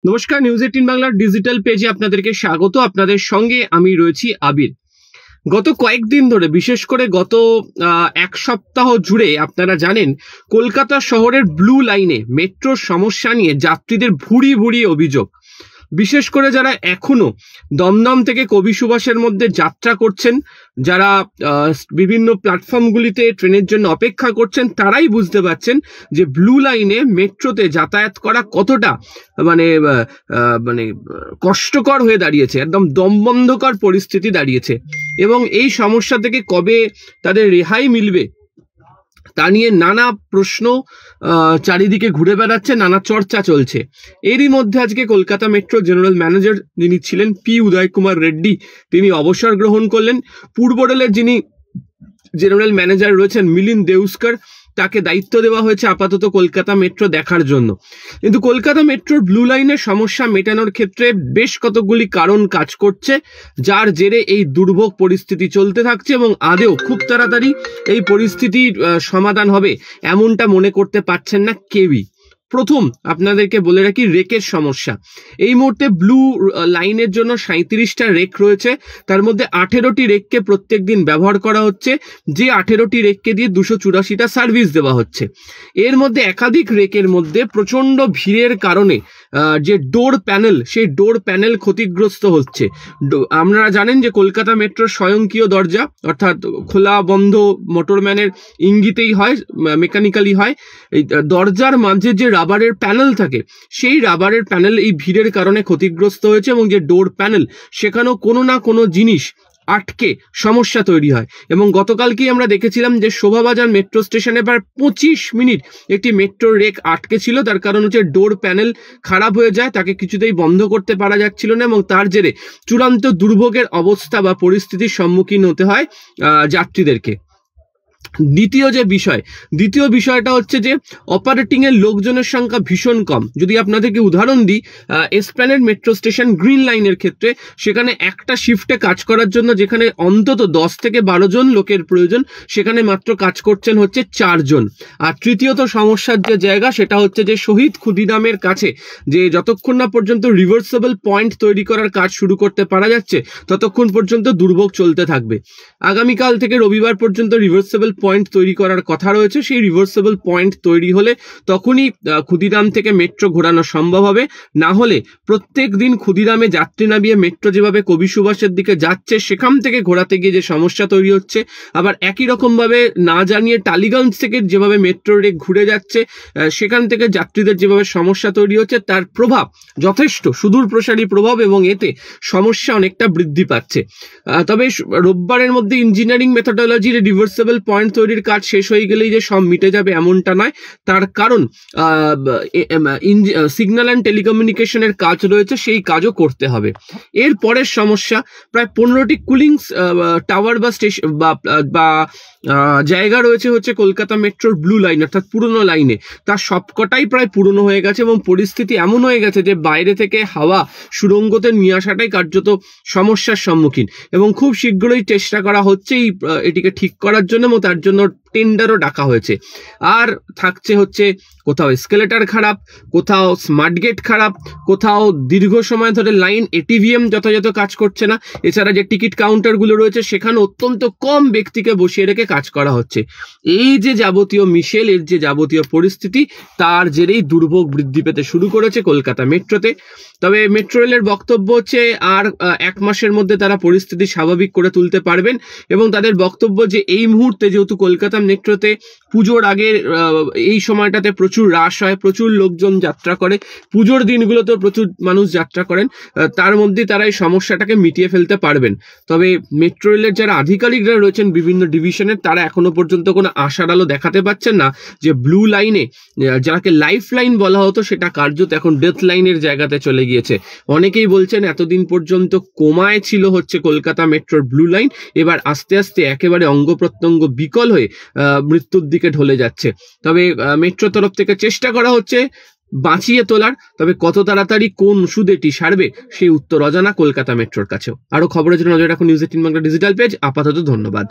নমস্কার, নিউজ 18 বাংলার ডিজিটাল পেজে আপনাদেরকে স্বাগত। আপনাদের সঙ্গে আমি রয়েছি আবির। গত কয়েকদিন ধরে, বিশেষ করে গত এক সপ্তাহ জুড়ে আপনারা জানেন কলকাতা শহরের ব্লু লাইনে মেট্রোর সমস্যা নিয়ে যাত্রীদের ভুরি ভুরি অভিযোগ। বিশেষ করে যারা এখনো দমদম থেকে কবি সুভাষের মধ্যে যাত্রা করছেন, যারা বিভিন্ন প্ল্যাটফর্মগুলিতে ট্রেনের জন্য অপেক্ষা করছেন, তারাই বুঝতে পারছেন যে ব্লু লাইনে মেট্রোতে যাতায়াত করা কতটা মানে কষ্টকর হয়ে দাঁড়িয়েছে, একদম দমবন্ধকর পরিস্থিতি দাঁড়িয়েছে। এবং এই সমস্যা থেকে কবে তাদের রেহাই মিলবে তা নিয়ে নানা প্রশ্ন চারিদিকে ঘুরে বেড়াচ্ছে, নানা চর্চা চলছে। এরই মধ্যে আজকে কলকাতা মেট্রো জেনারেল ম্যানেজার যিনি ছিলেন পি উদয় কুমার রেড্ডি, তিনি অবসর গ্রহণ করলেন। পূর্ব রেলের যিনি জেনারেল ম্যানেজার রয়েছেন মিলিন্দ দেউস্কর, তাকে দায়িত্ব দেওয়া হয়েছে আপাতত কলকাতা মেট্রো দেখার জন্য। কিন্তু কলকাতা মেট্রোর ব্লু লাইনের সমস্যা মেটানোর ক্ষেত্রে বেশ কতগুলি কারণ কাজ করছে, যার জেরে এই দুর্ভোগ পরিস্থিতি চলতে থাকছে এবং আদেও খুব তাড়াতাড়ি এই পরিস্থিতির সমাধান হবে এমনটা মনে করতে পারছেন না কেউই। প্রথম আপনাদেরকে বলে রাখি, রেকের সমস্যা। এই মুহূর্তে ব্লু লাইনের জন্য 37টা রেক রয়েছে, তার মধ্যে 18টি রেককে প্রত্যেক দিন ব্যবহার করা হচ্ছে, যে 18টি রেককে দিয়ে 284টা সার্ভিস দেওয়া হচ্ছে। এর মধ্যে একাধিক রেকের মধ্যে প্রচন্ড ভিড়ের কারণে যে ডোর প্যানেল, সেই ডোর প্যানেল ক্ষতিগ্রস্ত হচ্ছে। আপনারা জানেন যে কলকাতা মেট্রোর স্বয়ংক্রিয় দরজা, অর্থাৎ খোলা বন্ধ মোটরম্যানের ইঙ্গিতেই হয়, মেকানিক্যালি হয়। এই দরজার মাঝে যে রাবারের প্যানেল থাকে, সেই রাবারের প্যানেল এই ভিড়ের কারণে ক্ষতিগ্রস্ত হয়েছে এবং যে ডোর প্যানেল, সেখানেও কোনো না কোনো জিনিস আটকে সমস্যা তৈরি হয়। এবং গতকালকেই আমরা দেখেছিলাম যে শোভাবাজার মেট্রো স্টেশনে প্রায় 25 মিনিট একটি মেট্রোর রেক আটকে ছিল। তার কারণ হচ্ছে ডোর প্যানেল খারাপ হয়ে যায়, তাকে কিছুতেই বন্ধ করতে পারা যাচ্ছিল না এবং তার জেরে চূড়ান্ত দুর্ভোগের অবস্থা বা পরিস্থিতির সম্মুখীন হতে হয় যাত্রীদেরকে। দ্বিতীয় বিষয়টা হচ্ছে যে অপারেটিং এর লোকজনের সংখ্যা ভীষণ কম। যদি আপনাদেরকে উদাহরণ দিই, এসপ্ল্যানেড মেট্রো স্টেশন গ্রিন লাইনের ক্ষেত্রে, সেখানে একটা শিফটে কাজ করার জন্য যেখানে অন্তত 10 থেকে 12 জন লোকের প্রয়োজন, সেখানে মাত্র কাজ করছেন হচ্ছে 4 জন। আর তৃতীয়ত সমস্যার যে জায়গা, সেটা হচ্ছে যে শহীদ ক্ষুদিরামের কাছে যে যতক্ষণ না পর্যন্ত রিভার্সেবল পয়েন্ট তৈরি করার কাজ শুরু করতে পারা যাচ্ছে, ততক্ষণ পর্যন্ত দুর্ভোগ চলতে থাকবে। আগামীকাল থেকে রবিবার পর্যন্ত রিভার্সেবল পয়েন্ট তৈরি করার কথা রয়েছে। সেই রিভার্সেবল পয়েন্ট তৈরি হলে তখনই ক্ষুদিরাম থেকে মেট্রো ঘোরানো সম্ভব হবে। না হলে প্রত্যেক দিন ক্ষুদিরামে যাত্রী নামিয়ে মেট্রো যেভাবে কবি সুভাষের দিকে যাচ্ছে, সেখান থেকে ঘোরাতে গিয়ে যে সমস্যা তৈরি হচ্ছে, আবার একই রকম ভাবে না জানিয়ে টালিগঞ্জ থেকে যেভাবে মেট্রো রেক ঘুরে যাচ্ছে, সেখান থেকে যাত্রীদের যেভাবে সমস্যা তৈরি হচ্ছে, তার প্রভাব যথেষ্ট সুদূর প্রসারী প্রভাব এবং এতে সমস্যা অনেকটা বৃদ্ধি পাচ্ছে। তবে রোববারের মধ্যে ইঞ্জিনিয়ারিং মেথোডোলজির রিভার্সেবল পয়েন্ট তৈরির কাজ শেষ হয়ে গেলেই যে সব মিটে যাবে এমনটা নয়। তার কারণ সিগন্যাল অ্যান্ড টেলিকমিউনিকেশনের কাজ রয়েছে, সেই কাজও করতে হবে। এর পরের সমস্যা, প্রায় 15টি কুলিং টাওয়ার বা স্টেশন বা জায়গা রয়েছে হচ্ছে কলকাতা মেট্রোর ব্লু লাইন, অর্থাৎ পুরনো লাইনে। তার সবকটাই প্রায় পুরনো হয়ে গেছে এবং পরিস্থিতি এমন হয়ে গেছে যে বাইরে থেকে হাওয়া সুড়ঙ্গতে নিয়ে আসাটাই কার্যত সমস্যার সম্মুখীন। এবং খুব শীঘ্রই চেষ্টা করা হচ্ছে এটিকে ঠিক করার জন্য, এবং তার জন্য টেন্ডারও ডাকা হয়েছে। আর থাকছে হচ্ছে কোথাও এসকেলেটর খারাপ, কোথাও স্মার্ট গেট খারাপ, কোথাও দীর্ঘ সময় ধরে লাইন এটিভিএম যথাযথ কাজ করছে না। এছাড়া যে টিকিট কাউন্টারগুলো রয়েছে, সেখানে অত্যন্ত কম ব্যক্তিকে বসিয়ে রেখে কাজ করা হচ্ছে। এই যে যাবতীয় এর যে যাবতীয় পরিস্থিতি, তার জেরেই দুর্ভোগ বৃদ্ধি পেতে শুরু করেছে কলকাতা মেট্রোতে। তবে মেট্রো রেলের বক্তব্য হচ্ছে আর 1 মাসের মধ্যে তারা পরিস্থিতি স্বাভাবিক করে তুলতে পারবেন। এবং তাদের বক্তব্য যে এই মুহূর্তে যেহেতু কলকাতা মেট্রোতে পুজোর আগের এই সময়টাতে প্রচুর রাশ হয়, প্রচুর লোকজন যাত্রা করে, পুজোর দিনগুলোতে প্রচুর মানুষ যাত্রা করেন, তার মধ্যে তারা এই সমস্যাটাকে মিটিয়ে ফেলতে পারবেন। তবে মেট্রো রেলের যারা আধিকারিকরা রয়েছেন বিভিন্ন ডিভিশনের, তারা এখনো পর্যন্ত কোনো আশার আলো দেখাতে পারছেন না যে ব্লু লাইনে, যাকে লাইফ লাইন বলা হতো, সেটা কার্যত এখন ডেথ লাইনের জায়গাতে চলে গিয়েছে। অনেকেই বলছেন এতদিন পর্যন্ত কোমায় ছিল হচ্ছে কলকাতা মেট্রোর ব্লু লাইন, এবার আস্তে আস্তে একেবারে অঙ্গ প্রত্যঙ্গ বিকল হয়ে মৃত্যুর দিকে ঢলে যাচ্ছে। তবে মেট্রো তরফ থেকে চেষ্টা করা হচ্ছে বাঁচিয়ে তোলার। তবে কত তাড়াতাড়ি কোন ওষুধ এটি সারবে, সেই উত্তর অজানা কলকাতা মেট্রোর কাছেও। আরো খবরের জন্য নজর রাখুন নিউজ 18 বাংলা ডিজিটাল পেজ। আপাতত ধন্যবাদ।